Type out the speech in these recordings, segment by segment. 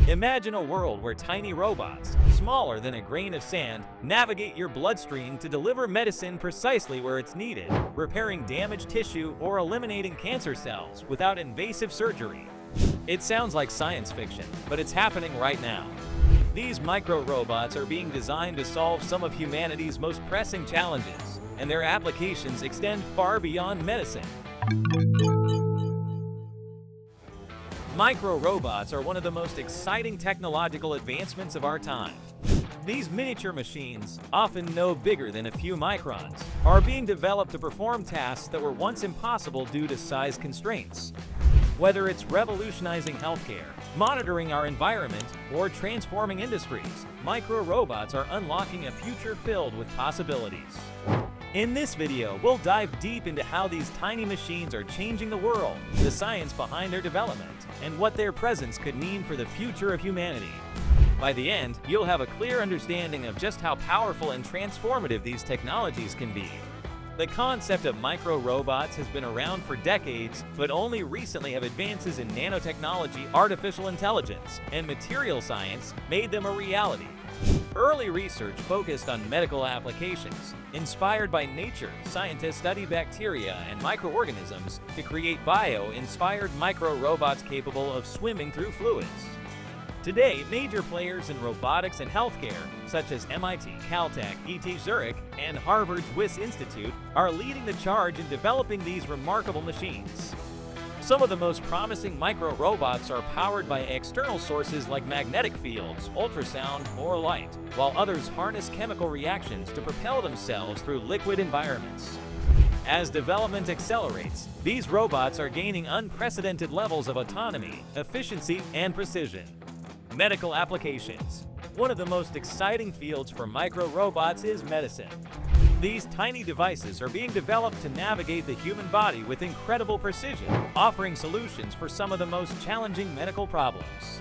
Imagine a world where tiny robots, smaller than a grain of sand, navigate your bloodstream to deliver medicine precisely where it's needed, repairing damaged tissue or eliminating cancer cells without invasive surgery. It sounds like science fiction, but it's happening right now. These micro-robots are being designed to solve some of humanity's most pressing challenges, and their applications extend far beyond medicine. Micro-robots are one of the most exciting technological advancements of our time. These miniature machines, often no bigger than a few microns, are being developed to perform tasks that were once impossible due to size constraints. Whether it's revolutionizing healthcare, monitoring our environment, or transforming industries, micro-robots are unlocking a future filled with possibilities. In this video, we'll dive deep into how these tiny machines are changing the world, the science behind their development, and what their presence could mean for the future of humanity. By the end, you'll have a clear understanding of just how powerful and transformative these technologies can be. The concept of micro-robots has been around for decades, but only recently have advances in nanotechnology, artificial intelligence, and material science made them a reality. Early research focused on medical applications. Inspired by nature, scientists study bacteria and microorganisms to create bio-inspired micro-robots capable of swimming through fluids. Today, major players in robotics and healthcare, such as MIT, Caltech, ET Zurich, and Harvard's Wyss Institute, are leading the charge in developing these remarkable machines. Some of the most promising micro-robots are powered by external sources like magnetic fields, ultrasound, or light, while others harness chemical reactions to propel themselves through liquid environments. As development accelerates, these robots are gaining unprecedented levels of autonomy, efficiency, and precision. Medical applications. One of the most exciting fields for micro-robots is medicine. These tiny devices are being developed to navigate the human body with incredible precision, offering solutions for some of the most challenging medical problems.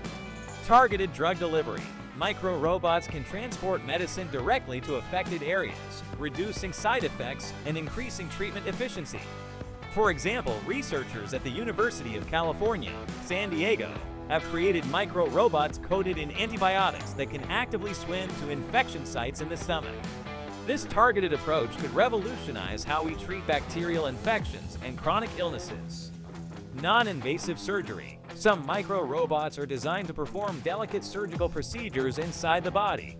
Targeted drug delivery. Micro-robots can transport medicine directly to affected areas, reducing side effects and increasing treatment efficiency. For example, researchers at the University of California, San Diego, have created micro-robots coated in antibiotics that can actively swim to infection sites in the stomach. This targeted approach could revolutionize how we treat bacterial infections and chronic illnesses. Non-invasive surgery. Some micro-robots are designed to perform delicate surgical procedures inside the body.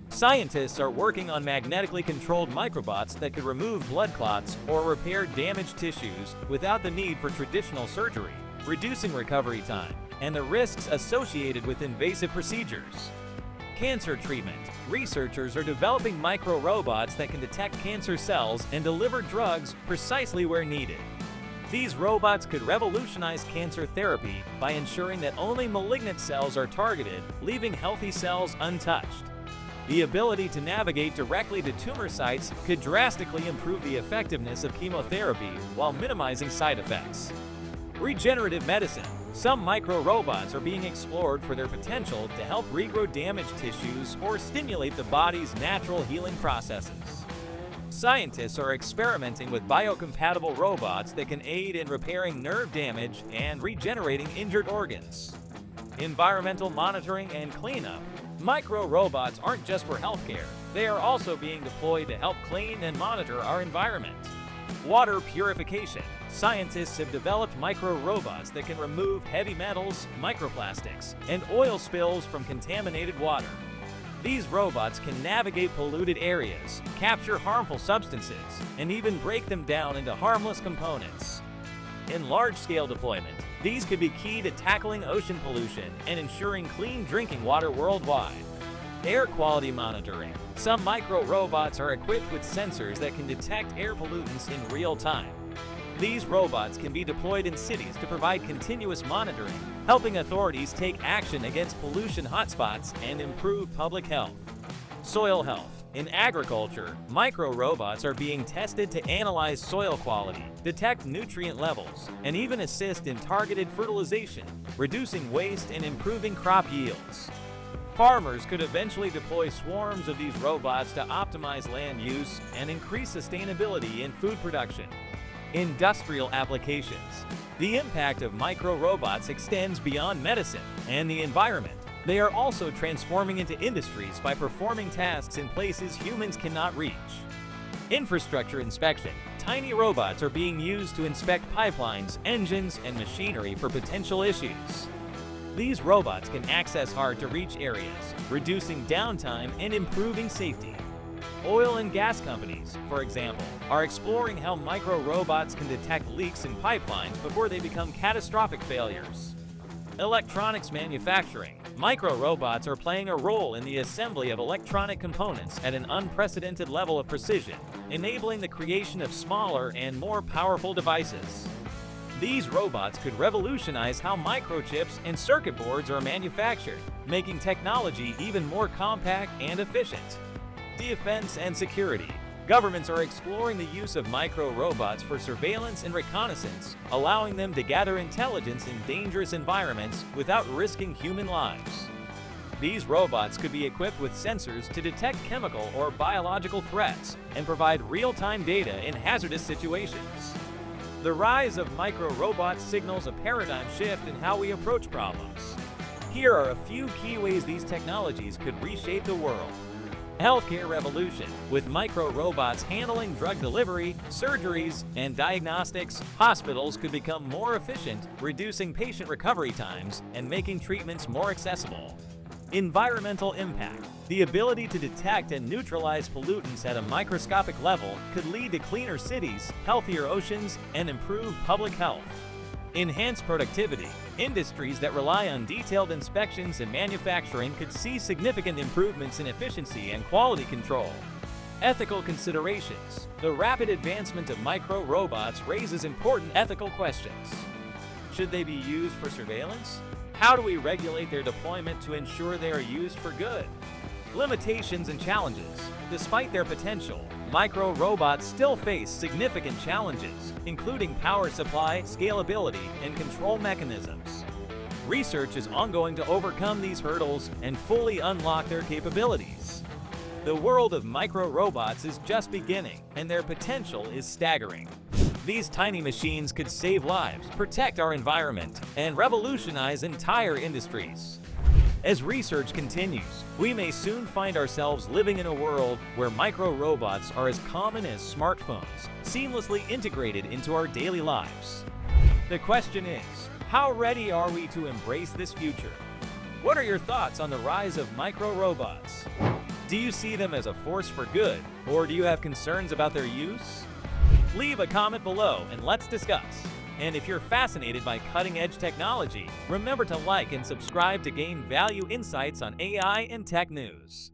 Scientists are working on magnetically controlled microbots that could remove blood clots or repair damaged tissues without the need for traditional surgery, reducing recovery time and the risks associated with invasive procedures. Cancer treatment. Researchers are developing micro-robots that can detect cancer cells and deliver drugs precisely where needed. These robots could revolutionize cancer therapy by ensuring that only malignant cells are targeted, leaving healthy cells untouched. The ability to navigate directly to tumor sites could drastically improve the effectiveness of chemotherapy while minimizing side effects. Regenerative medicine. Some micro-robots are being explored for their potential to help regrow damaged tissues or stimulate the body's natural healing processes. Scientists are experimenting with biocompatible robots that can aid in repairing nerve damage and regenerating injured organs. Environmental monitoring and cleanup. Micro-robots aren't just for healthcare, they are also being deployed to help clean and monitor our environment. Water purification. Scientists have developed micro-robots that can remove heavy metals, microplastics, and oil spills from contaminated water. These robots can navigate polluted areas, capture harmful substances, and even break them down into harmless components. In large-scale deployment, these could be key to tackling ocean pollution and ensuring clean drinking water worldwide. Air quality monitoring. Some micro-robots are equipped with sensors that can detect air pollutants in real time. These robots can be deployed in cities to provide continuous monitoring, helping authorities take action against pollution hotspots and improve public health. Soil health. In agriculture, micro-robots are being tested to analyze soil quality, detect nutrient levels, and even assist in targeted fertilization, reducing waste and improving crop yields. Farmers could eventually deploy swarms of these robots to optimize land use and increase sustainability in food production. Industrial applications. The impact of micro-robots extends beyond medicine and the environment. They are also transforming into industries by performing tasks in places humans cannot reach. Infrastructure inspection. Tiny robots are being used to inspect pipelines, engines, and machinery for potential issues. These robots can access hard-to-reach areas, reducing downtime and improving safety. Oil and gas companies, for example, are exploring how micro-robots can detect leaks in pipelines before they become catastrophic failures. Electronics manufacturing. Micro-robots are playing a role in the assembly of electronic components at an unprecedented level of precision, enabling the creation of smaller and more powerful devices. These robots could revolutionize how microchips and circuit boards are manufactured, making technology even more compact and efficient. Defense and security. Governments are exploring the use of micro-robots for surveillance and reconnaissance, allowing them to gather intelligence in dangerous environments without risking human lives. These robots could be equipped with sensors to detect chemical or biological threats and provide real-time data in hazardous situations. The rise of micro-robots signals a paradigm shift in how we approach problems. Here are a few key ways these technologies could reshape the world. Healthcare revolution. With micro-robots handling drug delivery, surgeries, and diagnostics, hospitals could become more efficient, reducing patient recovery times and making treatments more accessible. Environmental impact. The ability to detect and neutralize pollutants at a microscopic level could lead to cleaner cities, healthier oceans, and improved public health. Enhanced productivity. Industries that rely on detailed inspections and manufacturing could see significant improvements in efficiency and quality control. Ethical considerations. The rapid advancement of micro-robots raises important ethical questions. Should they be used for surveillance? How do we regulate their deployment to ensure they are used for good? Limitations and challenges. Despite their potential, micro-robots still face significant challenges, including power supply, scalability, and control mechanisms. Research is ongoing to overcome these hurdles and fully unlock their capabilities. The world of micro-robots is just beginning, and their potential is staggering. These tiny machines could save lives, protect our environment, and revolutionize entire industries. As research continues, we may soon find ourselves living in a world where micro-robots are as common as smartphones, seamlessly integrated into our daily lives. The question is, how ready are we to embrace this future? What are your thoughts on the rise of micro-robots? Do you see them as a force for good, or do you have concerns about their use? Leave a comment below and let's discuss. And if you're fascinated by cutting-edge technology, remember to like and subscribe to gain value insights on AI and tech news.